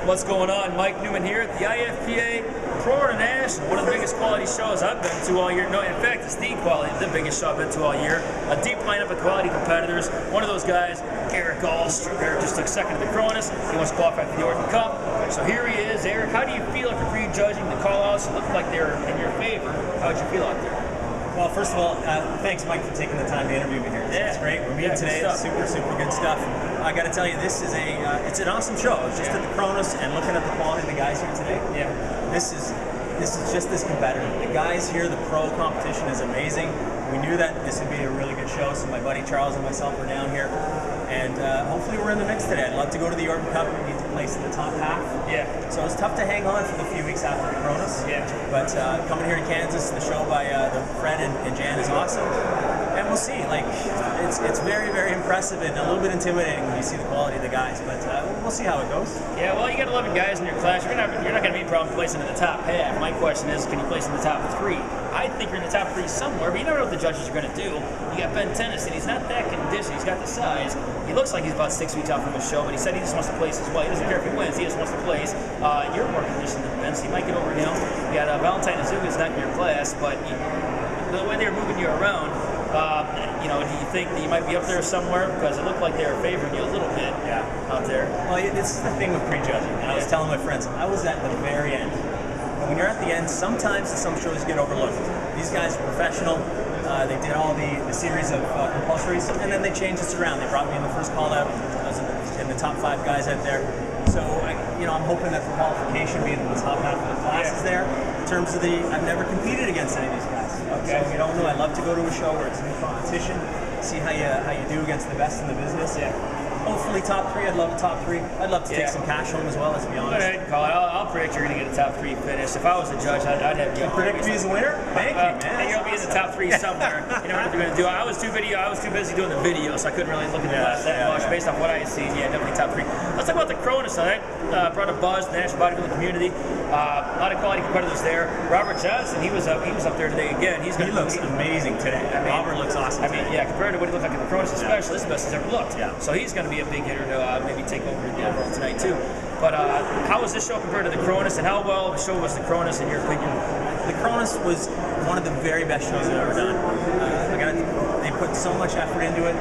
What's going on? Mike Neuman here at the IFPA Pro International, one of the biggest quality shows I've been to all year. No, in fact, it's the biggest show I've been to all year. A deep lineup of quality competitors. One of those guys, Eric Alstrup. Eric just took second at the Cronus. He wants to qualify for the Orton Cup. So here he is. Eric, how do you feel after prejudging the call-outs? It looked like they were in your favor. How'd you feel out there? Well, first of all, thanks, Mike, for taking the time to interview me here. It's great. We're meeting today. It's super good stuff. I got to tell you, this is it's an awesome show. I was just at the Cronus and looking at the quality of the guys here today. Yeah. This is just as competitive. The guys here, the pro competition is amazing. We knew that this would be a really good show, so my buddy Charles and myself are down here. And hopefully we're in the mix today. I'd love to go to the Orton Cup. We need to place in the top half. Yeah. So it's tough to hang on for the few weeks after the Cronus. Yeah. But coming here to Kansas, the show by Fred and Jan is awesome. And we'll see. Like it's very impressive and a little bit intimidating when you see the quality of the guys. But we'll see how it goes. Yeah. Well, you got 11 guys in your class. You're not going to be a problem placing in the top half. My question is, can you place in the top 3? I think you're in the top 3 somewhere, but you never know what the judges are going to do. You got Ben Tennyson. He's not that conditioned. He's got the size. He looks like he's about 6 weeks out from his show, but he said he just wants to place as well. He doesn't care if he wins. He just wants to place. You're more conditioned than Ben, so you might get over him. You got Valentine Azuga's not in your class, but the way they're moving you around, do you think that you might be up there somewhere? Because it looked like they were favoring you a little bit out there. Well, this is the thing with prejudging. And I was telling my friends, I was at the very end. And when you're at the end, sometimes some shows get overlooked. These guys are professional. They did all the series of compulsories, and then they changed this around. They brought me in the first call out. I was in the top 5 guys out there. So I'm hoping that the qualification being in the top half of the class is there. In terms of I've never competed against any of these guys. Okay. So you don't know. I love to go to a show where it's new competition, see how you do against the best in the business. Yeah. Hopefully top 3. I'd love a top 3. I'd love to take some cash home as well. Let's be honest. Go ahead, Colin. I'll predict you're going to get a top 3 finish. If I was a judge, I'd have you. Predict me as a winner? Thank you, man. You'll be in the top 3 somewhere. You know what you're going to do. I was too busy doing the video, so I couldn't really look at the class that much. Based on what I had seen, definitely top 3. Let's talk about the Cronus. That brought a buzz to the national bodybuilding community. A lot of quality competitors there. Robert Johnson, he was up there today again. He looks amazing today. Robert looks awesome. Compared to what he looked like in the Cronus, especially, this is the best he's ever looked. Yeah. So he's going to be a big hitter to maybe take over the overall tonight too. But how was this show compared to the Cronus, and how well of a show was the Cronus in your opinion? The Cronus was one of the very best shows I've ever done. They put so much effort into it.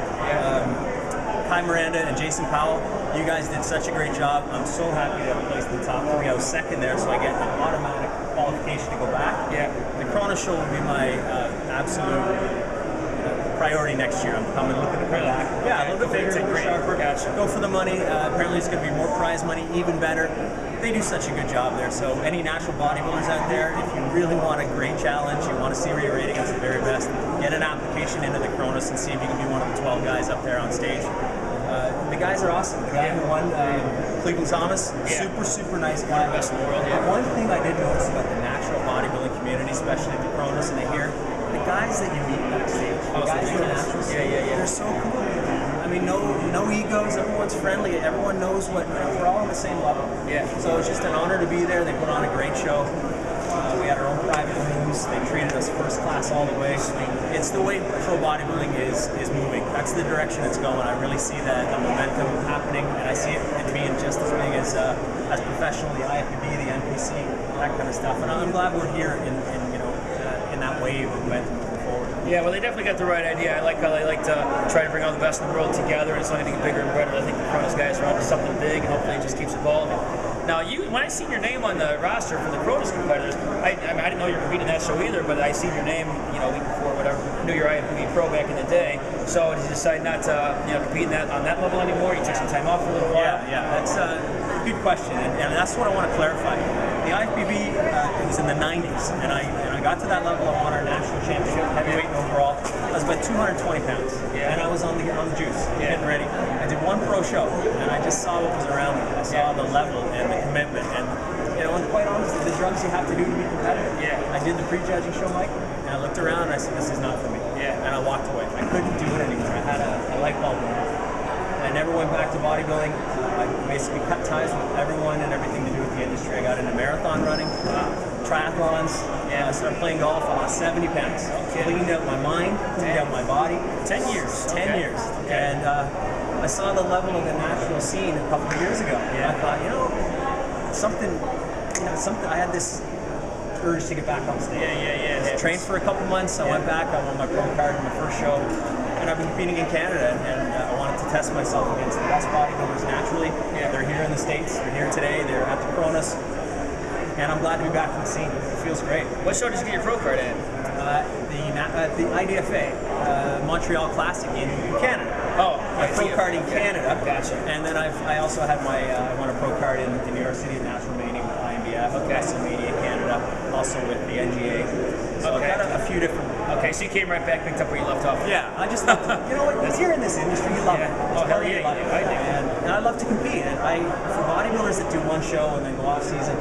Kai Miranda and Jason Powell, you guys did such a great job. I'm so happy to have placed in the top 3. I was second there, so I get an automatic qualification to go back. Yeah. The Cronus show will be my absolute priority next year. I'm looking to come back. Yeah, a little bit bigger, a little sharper. Go for the money. Apparently it's going to be more prize money, even better. They do such a good job there. So any natural bodybuilders out there, if you really want a great challenge, you want to see where you're rating against the very best, get an application into the Cronus and see if you can be one of the 12 guys up there on stage. The guys are awesome. The guy who won, Cleveland Thomas, super nice guy. Best in the world. One thing I did notice about the natural bodybuilding community, especially at the Cronus, and the guys that you meet backstage, the guys who are naturals, they're so cool. I mean, no egos. Everyone's friendly. Everyone knows we're all on the same level. Yeah. So it's just an honor to be there. They put on a great show. We had our own private rooms. They treated us first class all the way. It's the way pro bodybuilding is moving. That's the direction it's going. I really see that the momentum happening, and I see it being just as big as professional, the IFPA, the NPC, that kind of stuff. And I'm glad we're here in that wave of momentum moving forward. Yeah, well, they definitely got the right idea. I like how they like to try to bring all the best in the world together, and it's only to get bigger and better. I think the Cronus guys are onto something big, and hopefully it just keeps evolving. Now, when I seen your name on the roster for the Cronus competitors, I didn't know you were competing in that show either, but I seen your name, a week before, whatever. I knew you were IFPA Pro back in the day. So did you decide not to, compete on that level anymore? You took some time off for a little while. Yeah, that's a good question, and that's what I want to clarify. The IFPB it was in the 90s, and I got to that level. I won our national championship, heavyweight and overall. I was about 220 pounds, and I was on the juice, getting ready. I did one pro show, and I just saw what was around me. I saw the level and the commitment, and and quite honestly, the drugs you have to do to be competitive. Yeah. I did the prejudging show, Mike, and I looked around and I said, this is not for me. Yeah. And I walked away. I couldn't do it anymore. I had a light bulb moment. I never went back to bodybuilding. I basically cut ties with everyone and everything to do with the industry. I got into marathon running, triathlons. I started playing golf. I lost 70 pounds. Cleaned out my mind, cleaned out my body. 10 years. 10 years. And I saw the level of the national scene a couple of years ago. And I thought, something, something. I had this urge to get back on stage. Yeah. Trained for a couple months. I went back. I won my pro card in my first show, and I've been competing in Canada. And I wanted to test myself against the best bodybuilders naturally. They're here in the States. They're here today. They're at the Cronus, and I'm glad to be back on the scene. It feels great. What show did you get your pro card at? The IFPA Montreal Classic in Canada. Oh, my pro card in Canada. Gotcha. And then I also had I won a pro card in New York City at National Meeting with IMBF, WrestleMania Canada, also with the NGA. So I've got a few different. Okay, so you came right back, picked up where you left off. Yeah, I just love to, if you're in this industry, you love it. Oh, hell yeah, you do. I do. And I love to compete. And for bodybuilders that do one show and then go off season,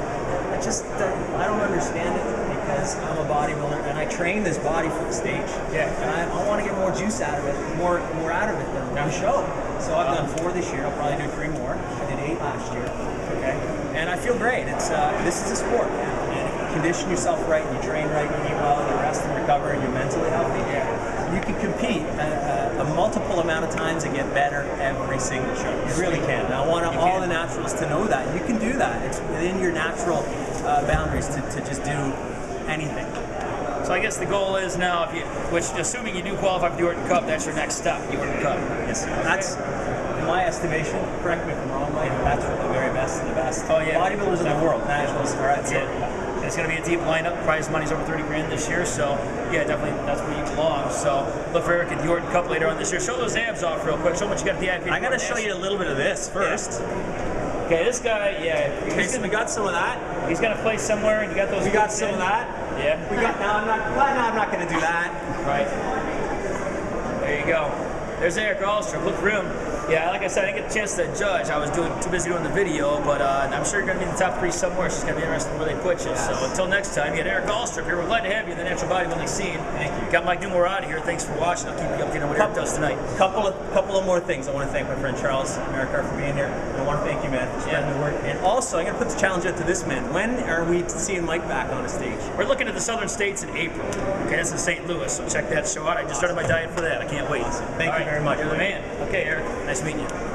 I don't understand it because I'm a bodybuilder and I train this body for the stage. Yeah. And I want to get more juice out of it, more out of it than one show. So I've done 4 this year. I'll probably do 3 more. I did 8 last year. Okay. And I feel great. This is a sport. And if you condition yourself right, and you train right, you eat well, you rest and recover, and you're mentally healthy, you can compete a multiple amount of times and get better every single show. You really can. And I want all the naturals to know that. You can do that. It's within your natural boundaries to just do anything. So I guess the goal is now, assuming you do qualify for the Orton Cup, that's your next step, the Orton Cup. Yes, that's in my estimation. Correct me if I'm wrong, Mike. That's for the very best of the best. Oh yeah, bodybuilders in the world, naturals. That's it. It's going to be a deep lineup. Prize money's over 30 grand this year, so yeah, definitely that's where you belong. So look for Eric at the Orton Cup later on this year. Show those abs off real quick. Show what you got at the IFPA. I got to show you a little bit of this first. Yeah. Okay, this guy, Okay, so we got some of that. He's going to play somewhere, and you got those. We got some of that. Yeah. We got. No, I'm not going to do that. Right. There you go. There's Eric Alstrup. Look for him. Yeah, like I said, I didn't get a chance to judge. I was too busy doing the video, but I'm sure you're going to be in the top 3 somewhere. It's just going to be interesting where they put you. Yes. So until next time, you got Eric Alstrup here. We're glad to have you in the natural bodybuilding scene. Thank you. Got Mike Neuman out of here. Thanks for watching. I'll keep you updated on what Eric does tonight. Couple of more things. I want to thank my friend Charles America for being here. And I want to thank you, man, for spreading the word. And also, I'm going to put the challenge out to this man. When are we seeing Mike back on a stage? We're looking at the Southern States in April. Okay, that's in St. Louis, so check that show out. I just started my diet for that. I can't wait. Awesome. Thank you very much. You're the man. Okay, Eric. Nice meeting you.